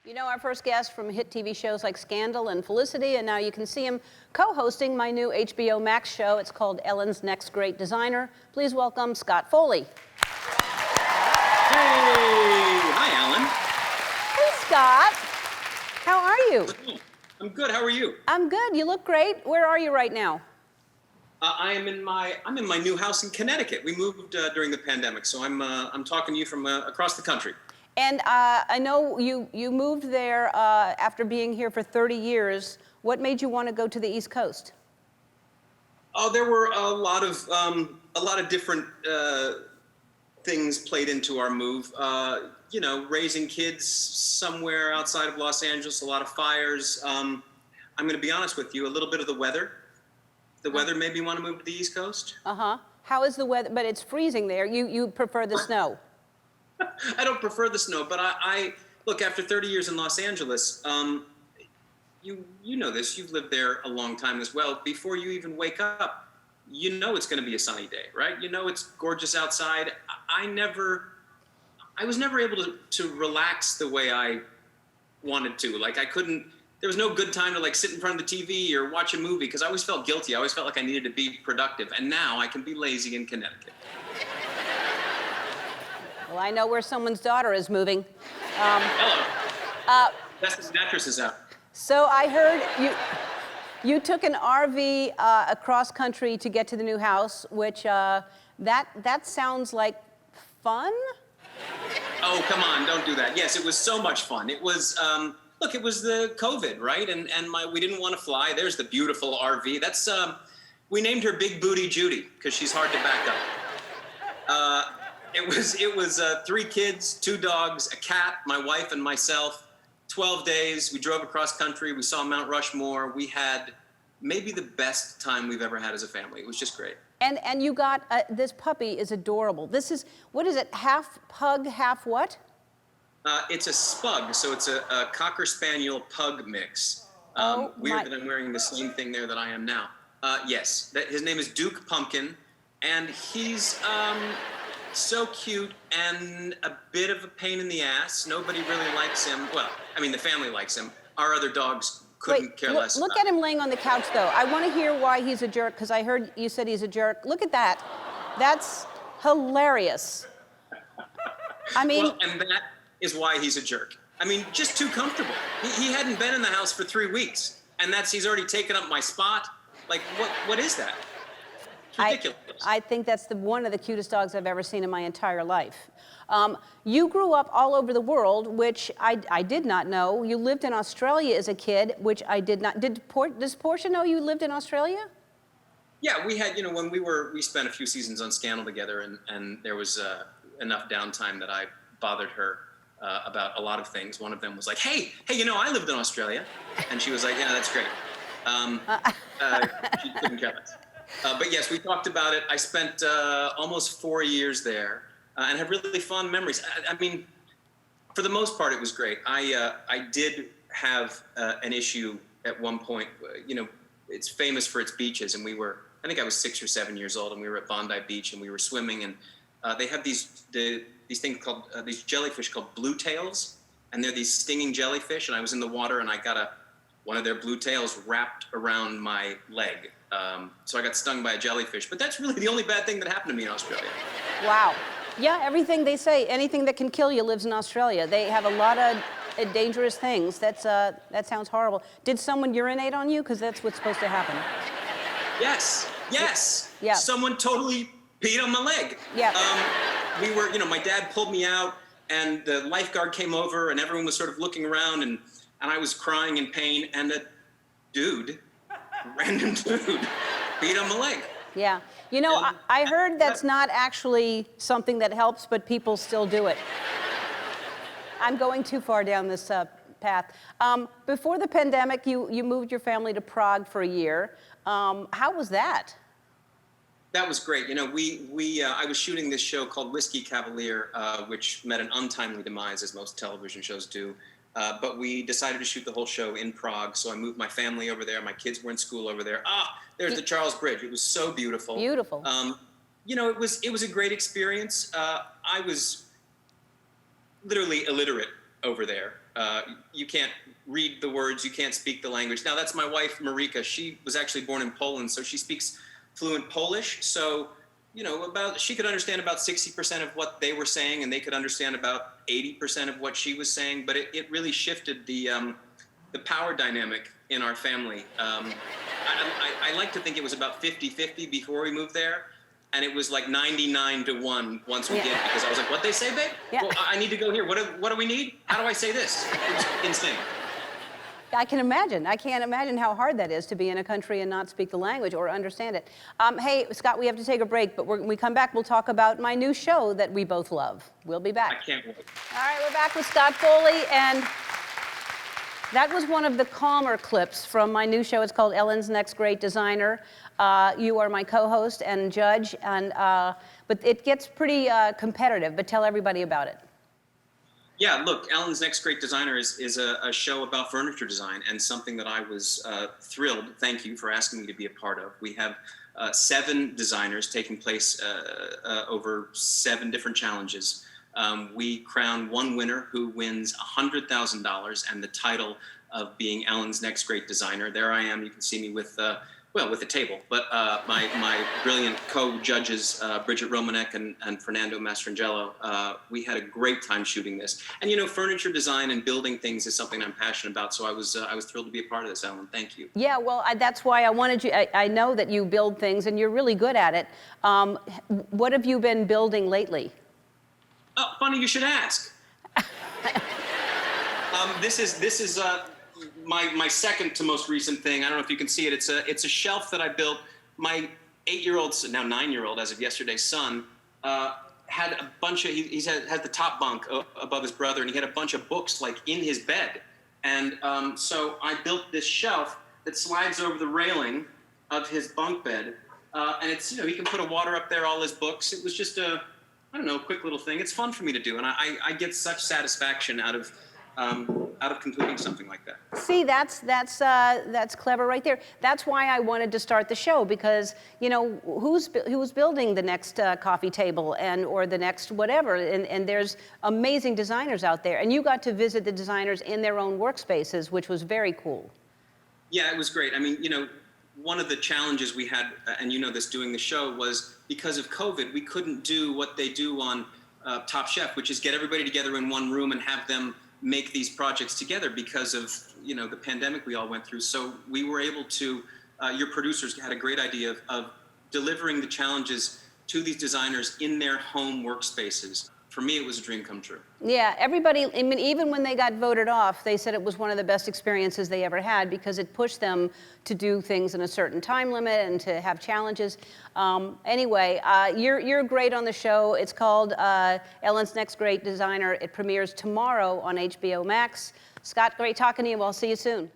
You know our first guest from hit TV shows like Scandal and Felicity, and now you can see him co-hosting my new HBO Max show. It's called Ellen's Next Great Designer. Please welcome Scott Foley. Hey! Hi, Ellen. Hey, Scott. How are you? I'm good. How are you? I'm good. You look great. Where are you right now? I'm in my new house in Connecticut. We moved during the pandemic, so I'm talking to you from across the country. And I know you moved there after being here for 30 years. What made you want to go to the East Coast? Oh, there were a lot of different things played into our move. You know, raising kids somewhere outside of Los Angeles, a lot of fires. I'm going to be honest with you, a little bit of the weather. The weather made me want to move to the East Coast. Uh-huh. How is the weather? But it's freezing there. You prefer the snow. I don't prefer the snow, but I look, after 30 years in Los Angeles, you know this, you've lived there a long time as well. Before you even wake up, you know it's going to be a sunny day, right? You know it's gorgeous outside. I was never able to relax the way I wanted to. Like there was no good time to like sit in front of the TV or watch a movie because I always felt guilty. I always felt like I needed to be productive. And now I can be lazy in Connecticut. Well, I know where someone's daughter is moving. Hello. That's the mattresses out. So I heard you took an RV across country to get to the new house, which that sounds like fun. Oh, come on, don't do that. Yes, it was so much fun. It was, look, it was the COVID, right? And we didn't want to fly. There's the beautiful RV. That's, we named her Big Booty Judy because she's hard to back up. It was 3 kids, 2 dogs, a cat, my wife and myself, 12 days. We drove across country. We saw Mount Rushmore. We had maybe the best time we've ever had as a family. It was just great. And you got, this puppy is adorable. This is, what is it, half pug, half what? It's a spug, so it's a Cocker Spaniel pug mix. Weird that I'm wearing the same thing there that I am now. Yes, his name is Duke Pumpkin, and he's so cute and a bit of a pain in the ass. Nobody really likes him. Well, I mean, the family likes him. Our other dogs couldn't care less. Look at him laying on the couch, though. I want to hear why he's a jerk, because I heard you said he's a jerk. Look at that. That's hilarious. I mean... Well, and that is why he's a jerk. I mean, just too comfortable. He hadn't been in the house for 3 weeks, and he's already taken up my spot. Like, what is that? It's ridiculous. I think that's one of the cutest dogs I've ever seen in my entire life. You grew up all over the world, which I did not know. You lived in Australia as a kid, which I did not. Does Portia know you lived in Australia? Yeah, we had, you know, when we spent a few seasons on Scandal together, and there was enough downtime that I bothered her about a lot of things. One of them was like, hey, you know, I lived in Australia. And she was like, yeah, that's great. She couldn't care less. But yes, we talked about it. I spent almost 4 years there and had really fond memories. I mean, for the most part, it was great. I did have an issue at one point. You know, it's famous for its beaches, and I think I was 6 or 7 years old, and we were at Bondi Beach, and we were swimming, and they have these things called, these jellyfish called blue tails, and they're these stinging jellyfish, and I was in the water, and I got one of their blue tails wrapped around my leg. So I got stung by a jellyfish, but that's really the only bad thing that happened to me in Australia. Wow. Yeah, everything they say, anything that can kill you lives in Australia. They have a lot of dangerous things. That sounds horrible. Did someone urinate on you? Because that's what's supposed to happen. Yes. Yeah. Someone totally peed on my leg. Yeah. We were, you know, my dad pulled me out, and the lifeguard came over, and everyone was sort of looking around, and I was crying in pain, and a random dude peed on my leg. Yeah. You know, I heard that's not actually something that helps, but people still do it. I'm going too far down this path. Before the pandemic, you moved your family to Prague for a year. How was that? That was great. You know, I was shooting this show called Whiskey Cavalier, which met an untimely demise, as most television shows do. But we decided to shoot the whole show in Prague, so I moved my family over there. My kids were in school over there. There's the Charles Bridge. It was so beautiful. Beautiful. You know, it was a great experience. I was literally illiterate over there. You can't read the words, you can't speak the language. Now that's my wife, Marika. She was actually born in Poland, so she speaks fluent Polish. So, she could understand about 60% of what they were saying, and they could understand about 80% of what she was saying. But it really shifted the power dynamic in our family. I like to think it was about 50-50 before we moved there. And it was like 99-1 once we did, because I was like, "What they say, babe? Yeah. Well, I need to go here. What do we need? How do I say this?" It was insane. I can imagine. I can't imagine how hard that is to be in a country and not speak the language or understand it. Hey, Scott, we have to take a break, but when we come back, we'll talk about my new show that we both love. We'll be back. I can't wait. All right, we're back with Scott Foley, and that was one of the calmer clips from my new show. It's called Ellen's Next Great Designer. You are my co-host and judge, but it gets pretty competitive, but tell everybody about it. Yeah, look, Ellen's Next Great Designer is a show about furniture design, and something that I was thrilled, thank you for asking me to be a part of. We have 7 designers taking place over 7 different challenges. We crown one winner who wins $100,000 and the title of being Ellen's Next Great Designer. There I am. You can see me with with a table, but my brilliant co-judges, Bridget Romanek and Fernando Mastrangelo, we had a great time shooting this. And furniture design and building things is something I'm passionate about, so I was thrilled to be a part of this, Ellen. Thank you. Yeah, well, that's why I wanted you. I know that you build things, and you're really good at it. What have you been building lately? Oh, funny you should ask. This is my second to most recent thing. I don't know if you can see it. It's a shelf that I built. My 8-year-old, now 9-year-old as of yesterday, son had a bunch of. He had the top bunk above his brother, and he had a bunch of books like in his bed. And so I built this shelf that slides over the railing of his bunk bed, and it's he can put a water up there, all his books. It was just a quick little thing. It's fun for me to do, and I get such satisfaction out of completing something like that. See, that's clever right there. That's why I wanted to start the show, because who's building the next coffee table or the next whatever, and there's amazing designers out there, and you got to visit the designers in their own workspaces, which was very cool. Yeah, it was great. I mean, one of the challenges we had, and this doing the show, was because of COVID, we couldn't do what they do on Top Chef, which is get everybody together in one room and have them make these projects together because of the pandemic we all went through. So we were able to, your producers had a great idea of delivering the challenges to these designers in their home workspaces. For me, it was a dream come true. Yeah, everybody, I mean, even when they got voted off, they said it was one of the best experiences they ever had, because it pushed them to do things in a certain time limit and to have challenges. Anyway, you're great on the show. It's called Ellen's Next Great Designer. It premieres tomorrow on HBO Max. Scott, great talking to you. I'll see you soon.